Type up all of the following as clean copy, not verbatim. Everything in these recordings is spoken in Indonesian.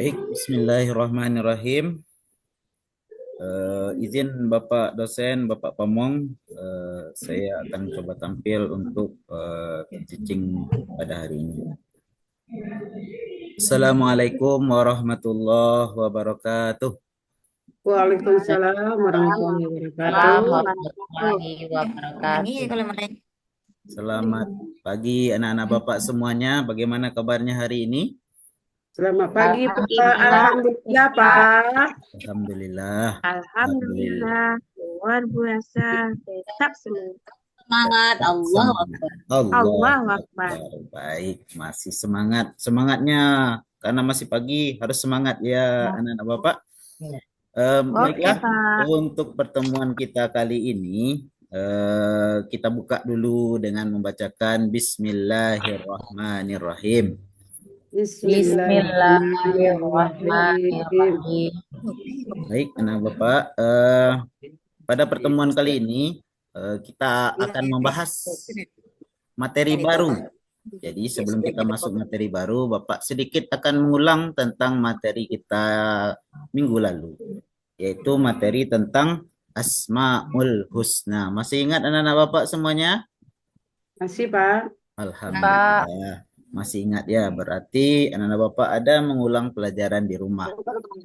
Baik, Bismillahirrahmanirrahim. Izin Bapak dosen, Bapak Pamong, saya akan coba tampil untuk teaching pada hari ini. Assalamualaikum warahmatullahi wabarakatuh. Waalaikumsalam warahmatullahi wabarakatuh. Warahmatullahi wabarakatuh. Selamat pagi anak-anak Bapak semuanya. Bagaimana kabarnya hari ini? Selamat pagi, Pak. Alhamdulillah. Alhamdulillah, Pak. Alhamdulillah. Alhamdulillah, luar biasa, tetap semangat. Semangat, Allah Akbar. Allahu Akbar. Baik, masih semangat. Semangatnya karena masih pagi harus semangat ya anak-anak Bapak. Baiklah, Pak. untuk pertemuan kita kali ini kita buka dulu dengan membacakan Bismillahirrahmanirrahim. Bismillahirrahmanirrahim. Baik, anak Bapak, pada pertemuan kali ini kita akan membahas materi baru. Jadi sebelum kita masuk materi baru, Bapak sedikit akan mengulang tentang materi kita minggu lalu, yaitu materi tentang Asmaul Husna. Masih ingat anak-anak Bapak semuanya? Masih, Pak. Alhamdulillah. Masih ingat ya, berarti anak-anak Bapak ada mengulang pelajaran di rumah.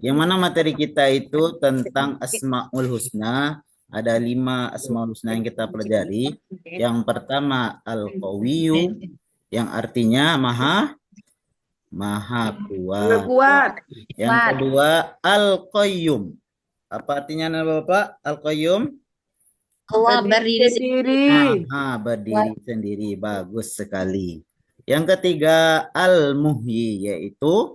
Yang mana materi kita itu tentang Asmaul Husna. Ada 5 Asmaul Husna yang kita pelajari. Yang pertama Al-Qawiyyu, yang artinya maha kuat. Yang kedua Al-Qayyum. Apa artinya anak Bapak? Al-Qayyum? Allah berdiri sendiri. Berdiri sendiri. Bagus sekali. Yang ketiga Al-Muhyi, yaitu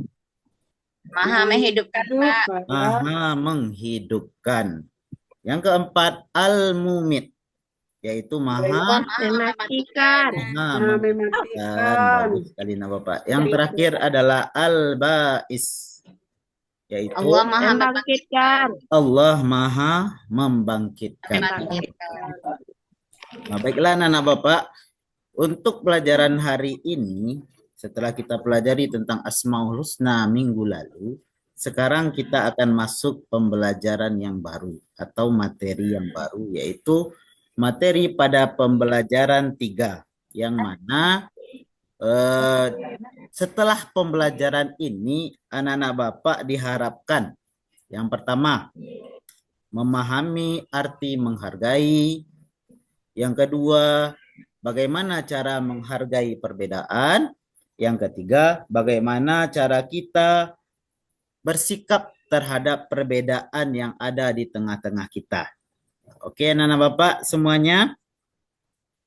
Maha menghidupkan, Pak. Maha menghidupkan. Yang keempat Al-Mumit, yaitu maha Mematikan. Bagus sekali nah Bapak. Yang terakhir adalah Al-Ba'is, yaitu Allah Maha membangkitkan. Allah Maha membangkitkan. Nah, baiklah anak-anak Bapak, untuk pelajaran hari ini, setelah kita pelajari tentang Asmaul Husna minggu lalu, sekarang kita akan masuk pembelajaran yang baru atau materi yang baru, yaitu materi pada pembelajaran 3, yang mana setelah pembelajaran ini anak-anak Bapak diharapkan yang pertama memahami arti menghargai, yang kedua bagaimana cara menghargai perbedaan, yang ketiga bagaimana cara kita bersikap terhadap perbedaan yang ada di tengah-tengah kita. Oke anak-anak Bapak semuanya?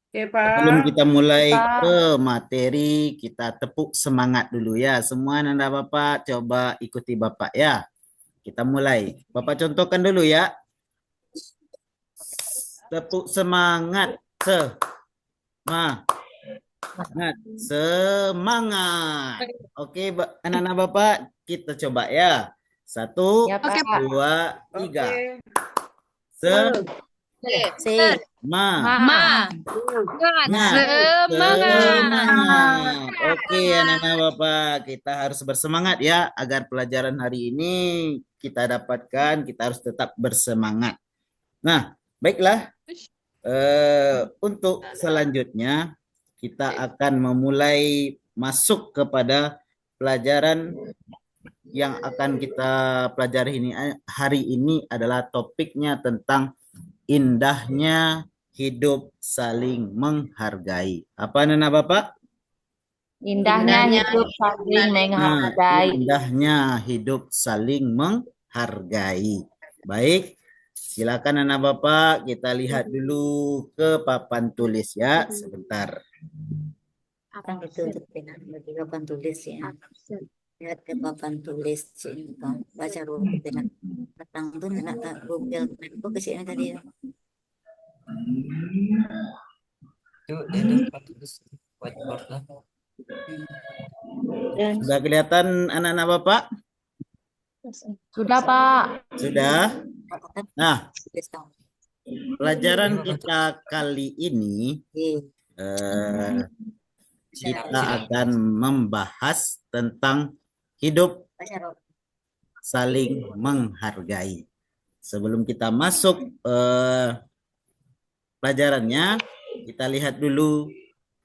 Oke, Pak. Sebelum kita mulai ke materi, kita tepuk semangat dulu ya. Semua anak-anak Bapak coba ikuti Bapak ya. Kita mulai. Bapak contohkan dulu ya. Tepuk semangat. Semangat. Oke, anak-anak Bapak, kita coba ya. 1, 2, 3. Semangat. Oke, anak-anak Bapak, kita harus bersemangat ya agar pelajaran hari ini kita dapatkan, kita harus tetap bersemangat. Nah, baiklah. Untuk selanjutnya kita akan memulai masuk kepada pelajaran yang akan kita pelajari ini. Hari ini adalah topiknya tentang indahnya hidup saling menghargai. Apa anak Bapak? Indahnya hidup saling menghargai. Indahnya hidup saling menghargai. Baik. Silakan anak Bapak, kita lihat dulu ke papan tulis ya, sebentar. Apa itu di papan tulis ya? Lihat ke papan tulis sini, baca dulu dengan petang tuh nak Google itu ke sini tadi. Itu dari papan tulis whiteboard lah. Sudah kelihatan anak-anak Bapak? Sudah, Pak. Sudah? Nah, pelajaran kita kali ini kita akan membahas tentang hidup saling menghargai. Sebelum kita masuk pelajarannya, kita lihat dulu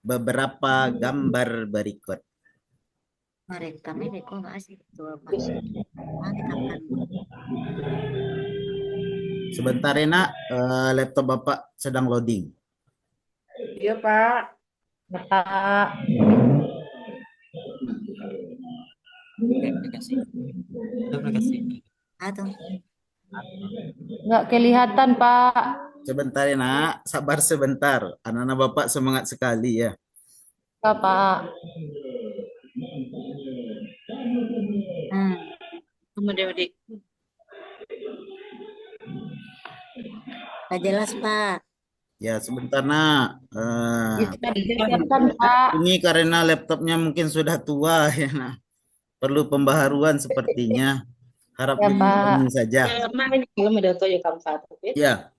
beberapa gambar berikut. Mereka kok nggak asik tuh apa? Dikatakan Sebentar ya nak, laptop Bapak sedang loading. Iya, Pak. Bapak. Aplikasi. Aplikasi. atau Nggak kelihatan, Pak. Sebentar ya nak, sabar sebentar. Anak-anak Bapak semangat sekali ya. Ya, Pak. Tunggu deh, Dik. nggak jelas Pak. Ya sebentar nak. Kelihatan, Pak. Ini karena laptopnya mungkin sudah tua ya nak. Perlu pembaharuan sepertinya. Harap Ya, Pak. ini saja. Ya.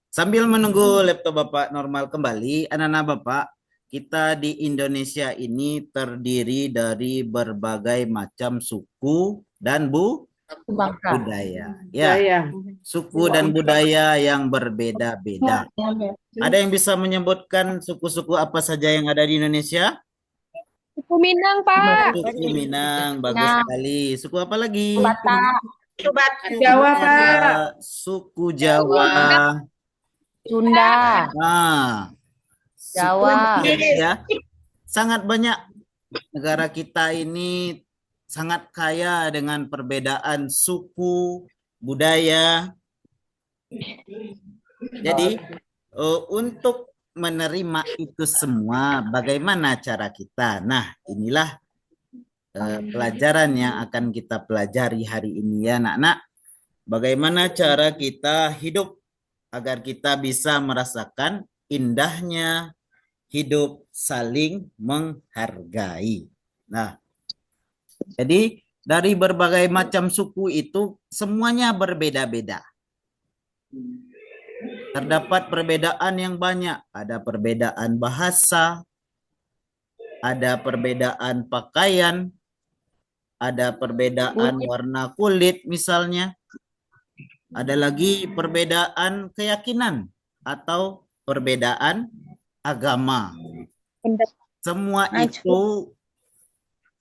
Sambil menunggu laptop Bapak normal kembali, anak-anak Bapak, kita di Indonesia ini terdiri dari berbagai macam suku dan Bangsa. budaya. Ya, Saya. suku dan budaya yang berbeda-beda. Ada yang bisa menyebutkan suku-suku apa saja yang ada di Indonesia? Suku Minang, Pak. Suku Minang, bagus sekali. Suku apa lagi? Batak. Jawa, Pak. Suku Jawa. Sunda. Nah, Jawa. ya, sangat banyak. Negara kita ini sangat kaya dengan perbedaan suku, budaya. Jadi, untuk menerima itu semua, bagaimana cara kita? Nah, inilah pelajaran yang akan kita pelajari hari ini ya, anak-anak. Bagaimana cara kita hidup agar kita bisa merasakan indahnya hidup saling menghargai. Nah, jadi dari berbagai macam suku itu semuanya berbeda-beda. Terdapat perbedaan yang banyak. Ada perbedaan bahasa, ada perbedaan pakaian, ada perbedaan warna kulit misalnya. Ada lagi perbedaan keyakinan atau perbedaan agama. Semua itu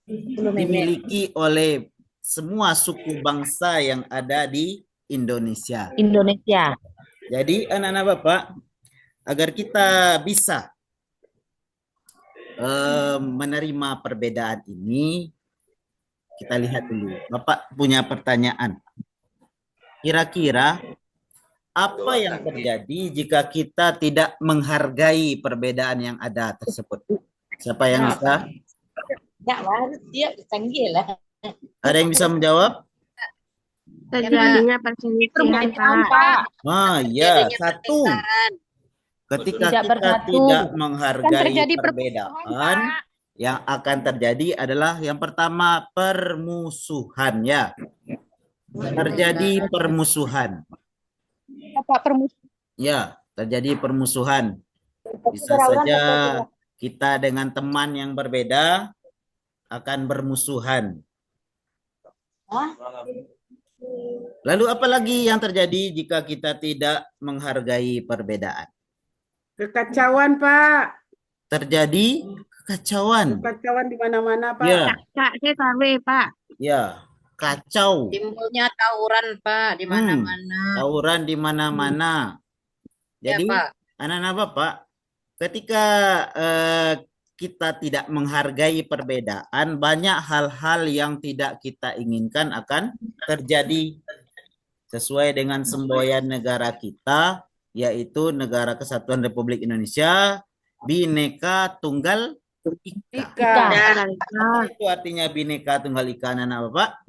dimiliki oleh semua suku bangsa yang ada di Indonesia. Jadi anak-anak Bapak, agar kita bisa menerima perbedaan ini, kita lihat dulu. Bapak punya pertanyaan. Kira-kira apa yang terjadi jika kita tidak menghargai perbedaan yang ada tersebut? Siapa yang bisa? Ada yang bisa menjawab? Terjadinya perselisihan, Pak. Ah, ya, satu. Ketika kita tidak menghargai perbedaan, yang akan terjadi adalah yang pertama permusuhan ya. Terjadi permusuhan. Ya, terjadi permusuhan. Bisa saja kita dengan teman yang berbeda akan bermusuhan. Lalu apa lagi yang terjadi jika kita tidak menghargai perbedaan? Kekacauan, Pak. Terjadi kekacauan. Kekacauan di mana-mana, Pak. Ya. Kak, saya tahu, Pak. Ya, kacau. Timbulnya tawuran, Pak, di mana-mana. Tawuran di mana-mana. Jadi, ya, anak-anak Bapak, ketika kita tidak menghargai perbedaan, banyak hal-hal yang tidak kita inginkan akan terjadi sesuai dengan semboyan negara kita, yaitu Negara Kesatuan Republik Indonesia, Bhinneka Tunggal Ika. Itu artinya Bhinneka Tunggal Ika, anak Bapak.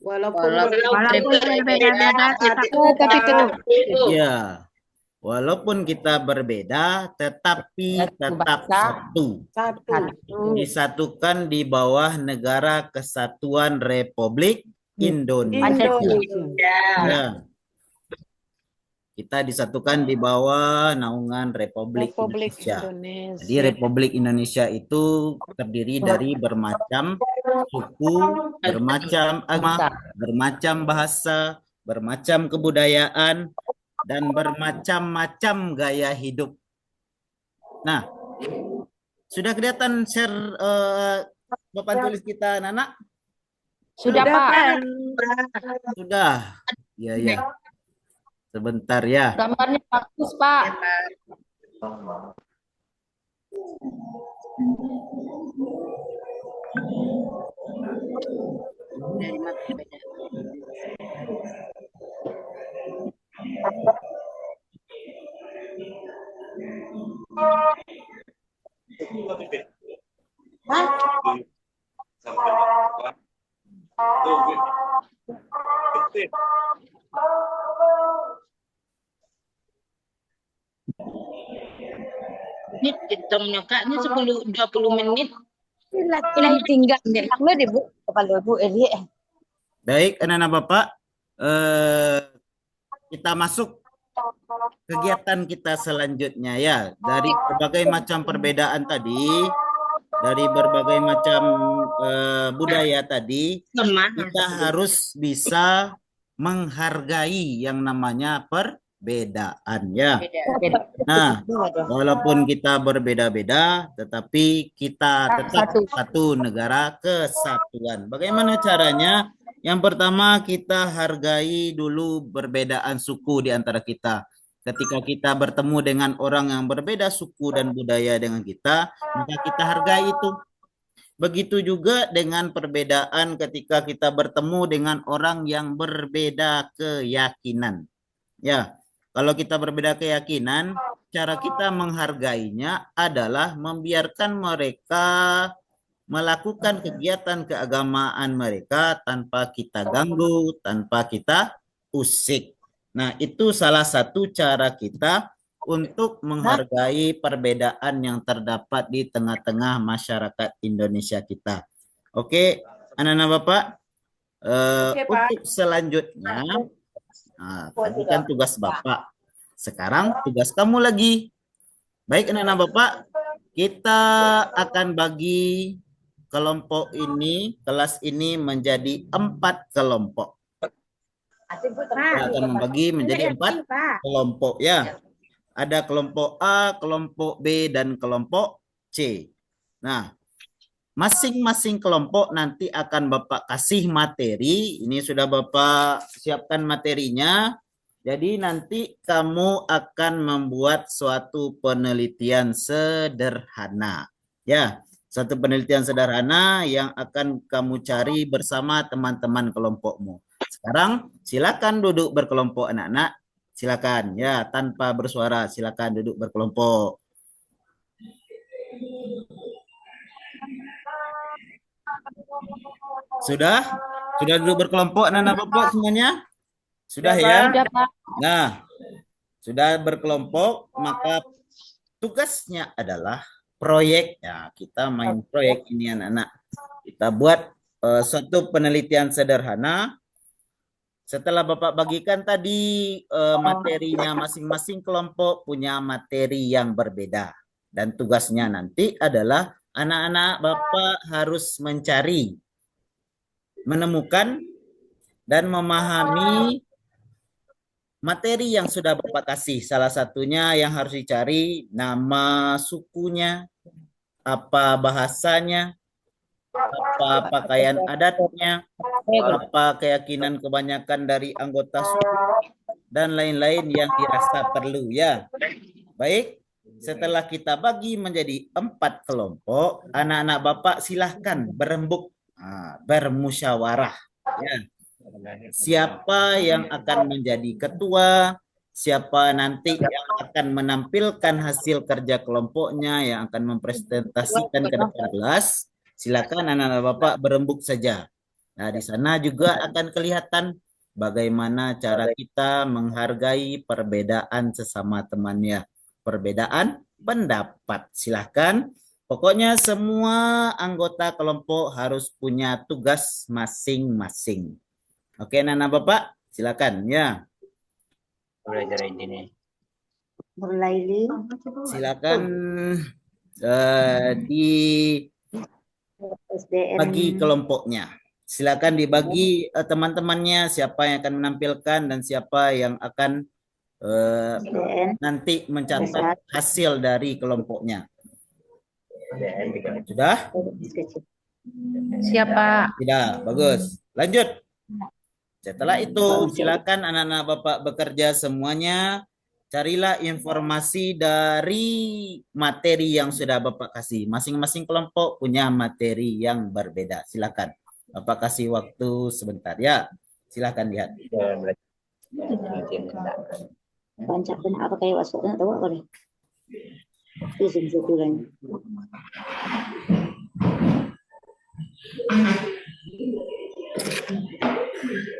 Walaupun berbeda-beda, tapi tetap ya, walaupun kita berbeda, tetapi tetap satu. Disatukan di bawah Negara Kesatuan Republik Indonesia. Ya. kita disatukan di bawah naungan Republik Indonesia. Jadi Republik Indonesia itu terdiri dari bermacam suku, bermacam agama, bermacam bahasa, bermacam kebudayaan, dan bermacam-macam gaya hidup. Nah, sudah kelihatan share papan tulis kita, anak-anak? Sudah, Pak. Sudah. Ya, ya. Sebentar ya. Gambarnya bagus, Pak. Ini hitamnya Kak, ini 10-20 menit. Ini tinggal lo deh Bu, kepala Bu Eli. Baik, anak-anak Bapak, kita masuk kegiatan kita selanjutnya ya. Dari berbagai macam perbedaan tadi, dari berbagai macam budaya tadi, kita harus bisa menghargai yang namanya perbedaan ya. Nah, walaupun kita berbeda-beda, tetapi kita tetap satu negara kesatuan. Bagaimana caranya? Yang pertama, kita hargai dulu perbedaan suku di antara kita. Ketika kita bertemu dengan orang yang berbeda suku dan budaya dengan kita, maka kita hargai itu. Begitu juga dengan perbedaan ketika kita bertemu dengan orang yang berbeda keyakinan. Ya, kalau kita berbeda keyakinan, cara kita menghargainya adalah membiarkan mereka melakukan kegiatan keagamaan mereka tanpa kita ganggu, tanpa kita usik. Nah, itu salah satu cara kita untuk menghargai perbedaan yang terdapat di tengah-tengah masyarakat Indonesia kita. Oke, anak-anak Bapak, untuk selanjutnya, tadi kan tugas Bapak. Sekarang tugas kamu lagi. Baik, anak-anak Bapak, kita akan bagi kelompok ini, kelas ini menjadi 4 kelompok. Kita akan membagi menjadi 4 kelompok ya. Ada kelompok A, kelompok B, dan kelompok C. Nah, masing-masing kelompok nanti akan Bapak kasih materi. Ini sudah Bapak siapkan materinya. Jadi nanti kamu akan membuat suatu penelitian sederhana. Ya, satu penelitian sederhana yang akan kamu cari bersama teman-teman kelompokmu. Sekarang silakan duduk berkelompok anak-anak. Silakan ya, tanpa bersuara, silakan duduk berkelompok. Sudah? Sudah duduk berkelompok anak-anak Bapak semuanya? Sudah ya? Nah, sudah berkelompok, maka tugasnya adalah proyek. Ya, kita main proyek ini anak-anak. Kita buat suatu penelitian sederhana. Setelah Bapak bagikan tadi materinya, masing-masing kelompok punya materi yang berbeda. Dan tugasnya nanti adalah anak-anak Bapak harus mencari, menemukan, dan memahami materi yang sudah Bapak kasih. Salah satunya yang harus dicari nama sukunya, apa bahasanya, apa pakaian adatnya, apa keyakinan kebanyakan dari anggota suku, dan lain-lain yang dirasa perlu ya. Baik, setelah kita bagi menjadi 4 kelompok, anak-anak Bapak silahkan berembuk, bermusyawarah ya. Siapa yang akan menjadi ketua, siapa nanti yang akan menampilkan hasil kerja kelompoknya, yang akan mempresentasikan ke depan kelas. Silakan anak-anak Bapak berembuk saja. Nah, di sana juga akan kelihatan bagaimana cara kita menghargai perbedaan sesama temannya. Perbedaan pendapat. Silakan. Pokoknya semua anggota kelompok harus punya tugas masing-masing. Oke, anak-anak Bapak, silakan ya. Belajar ini. Berlaili. Silakan dibagi SDN. kelompoknya. Silakan dibagi teman-temannya siapa yang akan menampilkan dan siapa yang akan SDN. nanti mencatat hasil dari kelompoknya. Sudah? Siapa? Tidak, bagus. Lanjut. Setelah itu, silakan anak-anak Bapak bekerja semuanya. Carilah informasi dari materi yang sudah Bapak kasih. Masing-masing kelompok punya materi yang berbeda. Silakan. Bapak kasih waktu sebentar ya. Silakan lihat. Bancak benar apa kayak waspada tahu apa nih? Izin syukuran.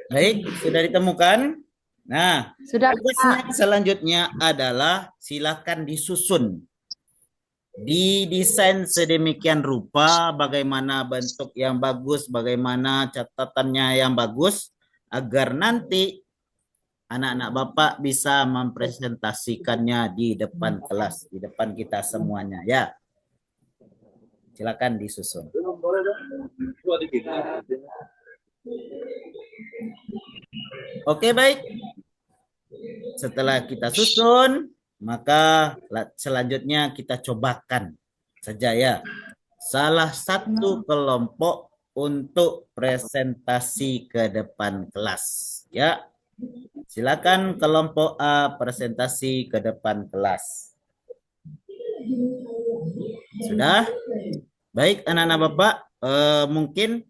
Baik, sudah ditemukan. Nah, Sudah, tugasnya selanjutnya adalah silakan disusun. Didesain sedemikian rupa bagaimana bentuk yang bagus, bagaimana catatannya yang bagus, agar nanti anak-anak Bapak bisa mempresentasikannya di depan kelas, di depan kita semuanya ya. Silakan disusun. Oke, baik. Setelah kita susun, maka selanjutnya kita cobakan saja ya. Salah satu kelompok untuk presentasi ke depan kelas. Ya. Silakan kelompok A presentasi ke depan kelas. Sudah? Baik anak-anak Bapak, mungkin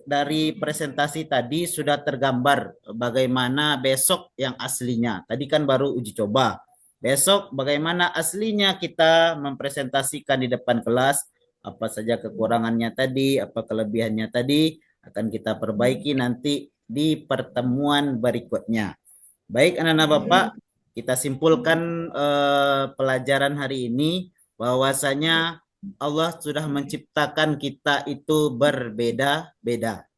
dari presentasi tadi sudah tergambar bagaimana besok yang aslinya. Tadi kan baru uji coba. Besok bagaimana aslinya kita mempresentasikan di depan kelas, apa saja kekurangannya tadi, apa kelebihannya tadi, akan kita perbaiki nanti di pertemuan berikutnya. Baik anak-anak Bapak, kita simpulkan pelajaran hari ini bahwasanya Allah sudah menciptakan kita itu berbeda-beda.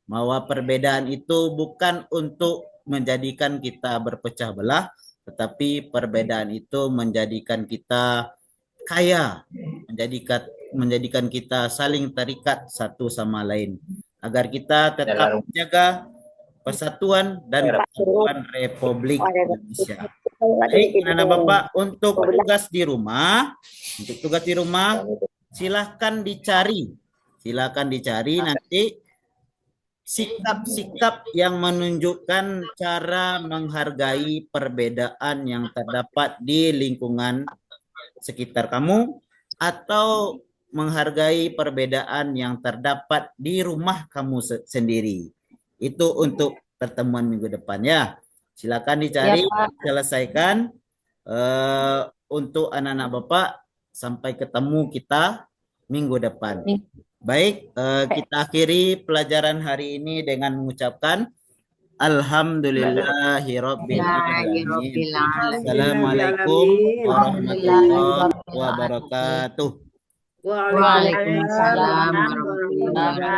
Bahwa perbedaan itu bukan untuk menjadikan kita berpecah belah, tetapi perbedaan itu menjadikan kita kaya, menjadikan kita saling terikat satu sama lain. Agar kita tetap menjaga persatuan dan kesatuan Republik Indonesia. Baik, anak Bapak, untuk tugas di rumah, silahkan dicari nanti sikap-sikap yang menunjukkan cara menghargai perbedaan yang terdapat di lingkungan sekitar kamu atau menghargai perbedaan yang terdapat di rumah kamu sendiri. Itu untuk pertemuan minggu depan ya. Silakan dicari, selesaikan untuk anak-anak Bapak sampai ketemu kita minggu depan. Baik, kita akhiri pelajaran hari ini dengan mengucapkan Alhamdulillahirabbil alamin. Assalamualaikum warahmatullahi wabarakatuh. Waalaikumsalam warahmatullahi wabarakatuh.